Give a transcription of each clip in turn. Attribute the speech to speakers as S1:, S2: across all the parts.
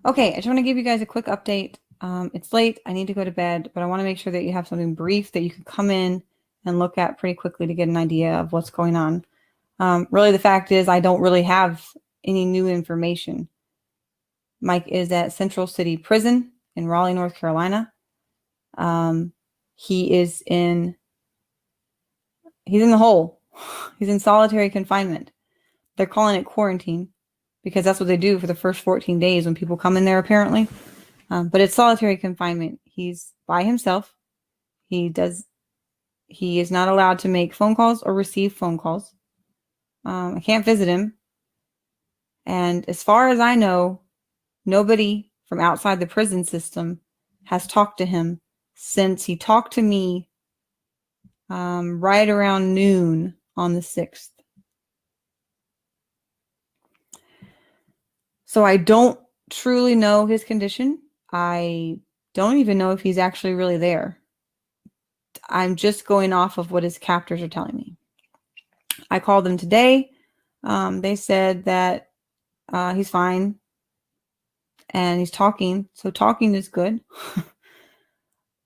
S1: Okay, I just want to give you guys a quick update. It's late. I need to go to bed, but I want to make sure that you have something brief that you can come in and look at pretty quickly to get an idea of what's going on. Really, the fact is I don't really have any new information. Mike is at Central City Prison in Raleigh, North Carolina. He's in the hole. He's in solitary confinement. They're calling it quarantine because that's what they do for the first 14 days when people come in there, apparently. But it's solitary confinement. He's by himself. He is not allowed to make phone calls or receive phone calls. I can't visit him. And as far as I know, nobody from outside the prison system has talked to him since he talked to me right around noon on the 6th. So I don't truly know his condition. I don't even know if he's actually really there. I'm just going off of what his captors are telling me. I called them today. They said that he's fine and he's talking. So talking is good.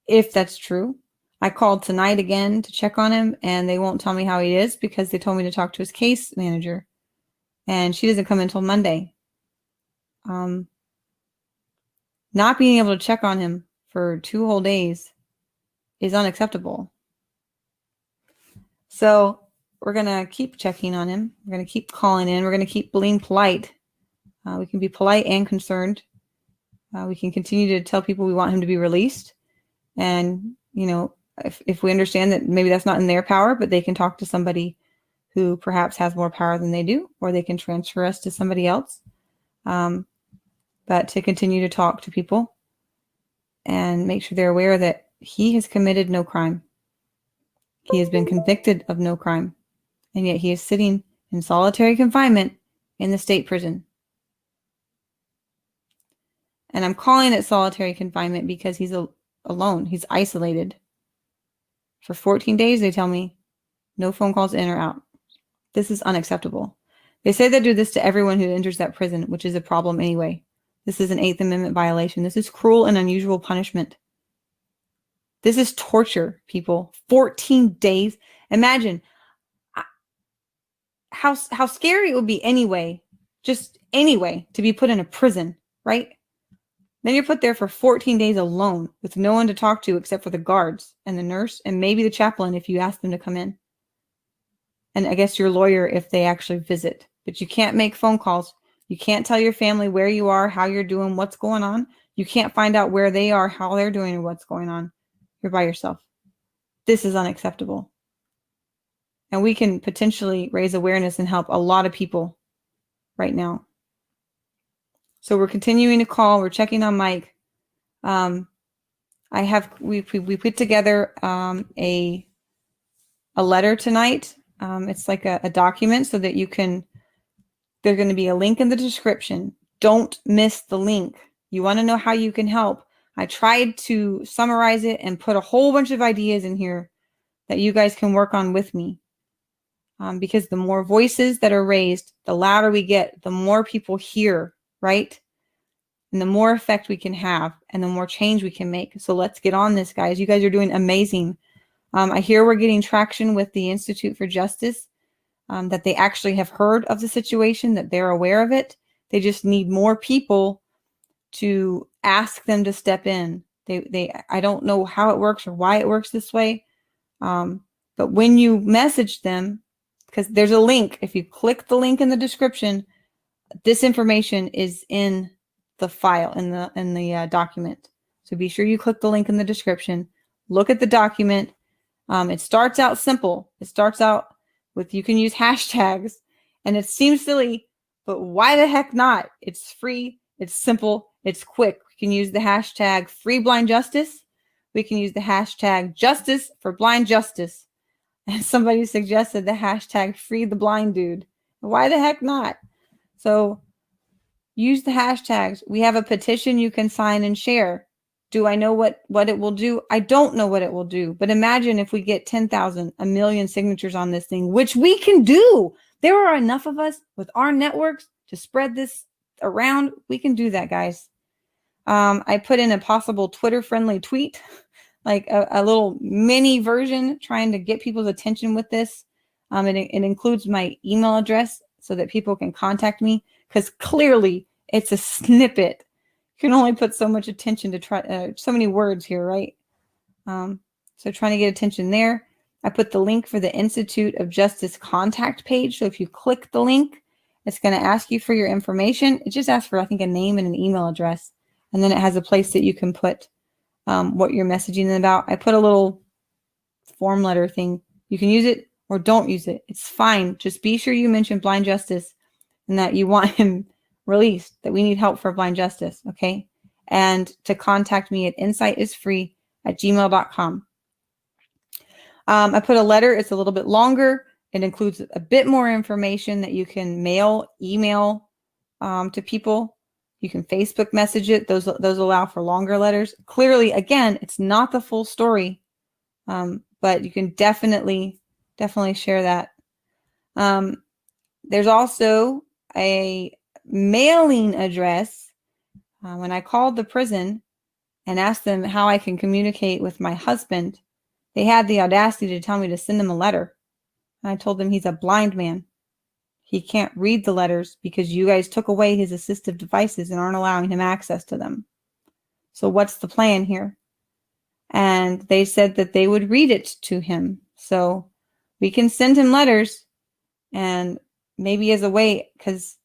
S1: If that's true. I called tonight again to check on him and they won't tell me how he is because they told me to talk to his case manager. And she doesn't come until Monday. Not being able to check on him for 2 whole days is unacceptable. So we're going to keep checking on him. We're going to keep calling in. We're going to keep being polite. We can be polite and concerned. We can continue to tell people we want him to be released. And, you know, if we understand that maybe that's not in their power, but they can talk to somebody who perhaps has more power than they do, or they can transfer us to somebody else. But to continue to talk to people and make sure they're aware that he has committed no crime. He has been convicted of no crime, and yet he is sitting in solitary confinement in the state prison. And I'm calling it solitary confinement because he's alone. He's isolated. For 14 days, they tell me, no phone calls in or out. This is unacceptable. They say they do this to everyone who enters that prison, which is a problem anyway. This is an 8th Amendment violation. This is cruel and unusual punishment. This is torture, people. 14 days. Imagine how scary it would be anyway, just anyway, to be put in a prison, right? Then you're put there for 14 days alone with no one to talk to except for the guards and the nurse and maybe the chaplain if you ask them to come in. And I guess your lawyer if they actually visit. But you can't make phone calls. You can't tell your family where you are, how you're doing, what's going on. You can't find out where they are, how they're doing, or what's going on. You're by yourself. This is unacceptable. And we can potentially raise awareness and help a lot of people right now. So we're continuing to call. We're checking on Mike. We put together a letter tonight. It's like a document so that you can. There's going to be a link in the description. Don't miss the link. You want to know how you can help. I tried to summarize it and put a whole bunch of ideas in here that you guys can work on with me. Because the more voices that are raised, the louder we get, the more people hear, right? And the more effect we can have and the more change we can make. So let's get on this, guys. You guys are doing amazing. I hear we're getting traction with the Institute for Justice. That they actually have heard of the situation, that they're aware of it. They just need more people to ask them to step in. I don't know how it works or why it works this way. But when you message them, because there's a link, if you click the link in the description, this information is in the file, in the document. So be sure you click the link in the description. Look at the document. It starts out simple. It starts out with you can use hashtags, and it seems silly, but why the heck not? It's free, it's simple, it's quick. We can use the hashtag Free Blind Justice. We can use the hashtag Justice for Blind Justice. And somebody suggested the hashtag Free the Blind Dude. Why the heck not? So use the hashtags. We have a petition you can sign and share. Do I know what it will do? I don't know what it will do. But imagine if we get 10,000, a million signatures on this thing, which we can do. There are enough of us with our networks to spread this around. We can do that, guys. I put in a possible Twitter-friendly tweet, like a little mini version trying to get people's attention with this. It includes my email address so that people can contact me, because clearly it's a snippet. You can only put so much attention to try, so many words here, right? So trying to get attention there. I put the link for the Institute of Justice contact page. So if you click the link, it's going to ask you for your information. It just asks for, I think, a name and an email address. And then it has a place that you can put what you're messaging about. I put a little form letter thing. You can use it or don't use it. It's fine. Just be sure you mention blind justice and that you want him released, that we need help for blind justice, okay? And to contact me at insightisfree@gmail.com. I put a letter. It's a little bit longer. It includes a bit more information that you can mail, email to people. You can Facebook message it. Those allow for longer letters. Clearly, again, it's not the full story, but you can definitely share that. There's also a mailing address. When I called the prison and asked them how I can communicate with my husband, they had the audacity to tell me to send him a letter. And I told them he's a blind man. He can't read the letters because you guys took away his assistive devices and aren't allowing him access to them. So what's the plan here? And they said that they would read it to him. So we can send him letters, and maybe as a way, because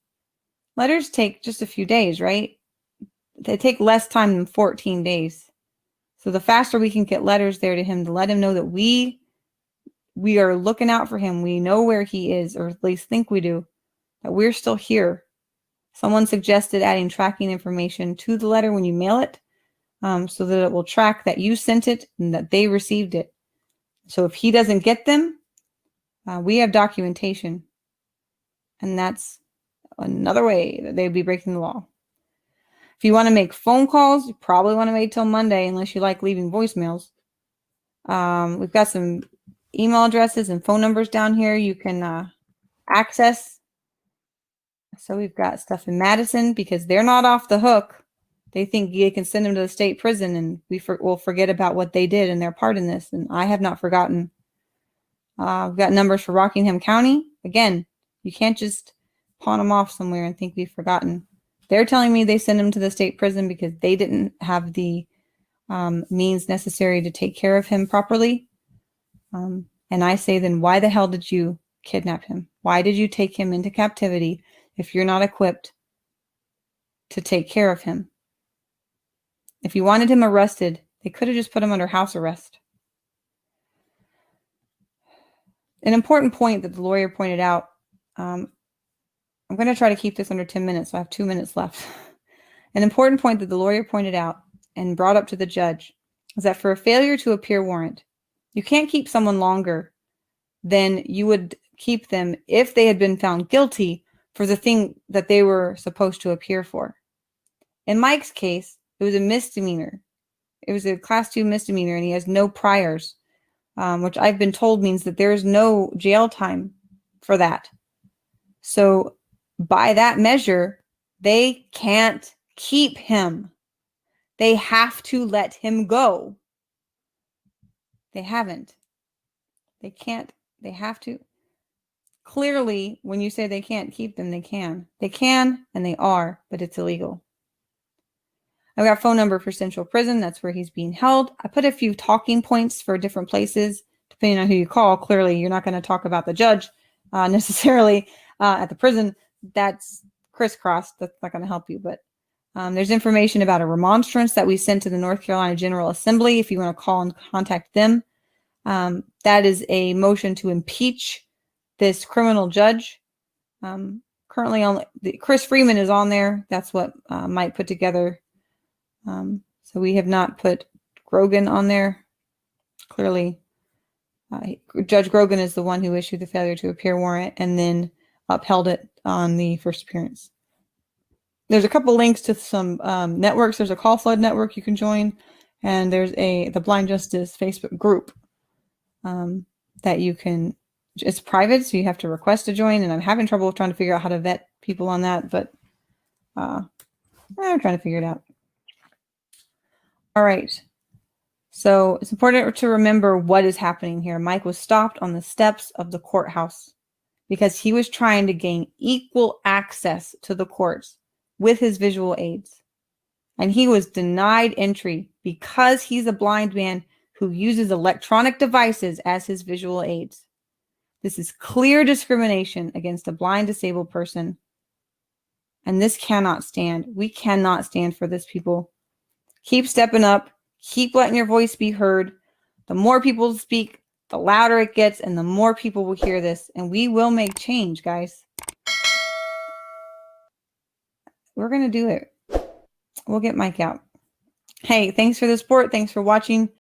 S1: letters take just a few days, right? They take less time than 14 days. So the faster we can get letters there to him to let him know that we are looking out for him. We know where he is, or at least think we do, that we're still here. Someone suggested adding tracking information to the letter when you mail it, so that it will track that you sent it and that they received it. So if he doesn't get them, we have documentation. And that's another way that they'd be breaking the law. If you want to make phone calls, you probably want to wait till Monday unless you like leaving voicemails. We've got some email addresses and phone numbers down here you can access. So we've got stuff in Madison because they're not off the hook. They think you can send them to the state prison and we'll forget about what they did and their part in this. And I have not forgotten. We've got numbers for Rockingham County. Again, you can't just pawn them off somewhere and think we've forgotten. They're telling me they send them to the state prison because they didn't have the means necessary to take care of him properly. And I say, then why the hell did you kidnap him? Why did you take him into captivity if you're not equipped to take care of him? If you wanted him arrested, they could have just put him under house arrest. An important point that the lawyer pointed out, I'm going to try to keep this under 10 minutes, so I have 2 minutes left. An important point that the lawyer pointed out and brought up to the judge is that for a failure to appear warrant, you can't keep someone longer than you would keep them if they had been found guilty for the thing that they were supposed to appear for. In Mike's case, it was a misdemeanor. It was a class 2 misdemeanor, and he has no priors, which I've been told means that there is no jail time for that. So by that measure, they can't keep him. They have to let him go. They haven't. They can't. They have to. Clearly, when you say they can't keep them, they can. They can, and they are, but it's illegal. I've got a phone number for Central Prison. That's where he's being held. I put a few talking points for different places, depending on who you call. Clearly, you're not going to talk about the judge necessarily at the prison. That's crisscrossed. That's not going to help you. But there's information about a remonstrance that we sent to the North Carolina General Assembly if you want to call and contact them. That is a motion to impeach this criminal judge. Currently, only Chris Freeman is on there. That's what Mike put together. So we have not put Grogan on there. Clearly, Judge Grogan is the one who issued the failure to appear warrant and then upheld it on the first appearance. There's a couple links to some networks. There's a call flood network you can join, and there's the Blind Justice Facebook group that you can. It's private, so you have to request to join, and I'm having trouble trying to figure out how to vet people on that, but I'm trying to figure it out. All right. So it's important to remember what is happening here. Mike was stopped on the steps of the courthouse because he was trying to gain equal access to the courts with his visual aids. And he was denied entry because he's a blind man who uses electronic devices as his visual aids. This is clear discrimination against a blind disabled person. And this cannot stand. We cannot stand for this, people. Keep stepping up. Keep letting your voice be heard. The more people speak, the louder it gets, and the more people will hear this. And we will make change, guys. We're going to do it. We'll get Mike out. Hey, thanks for the support. Thanks for watching.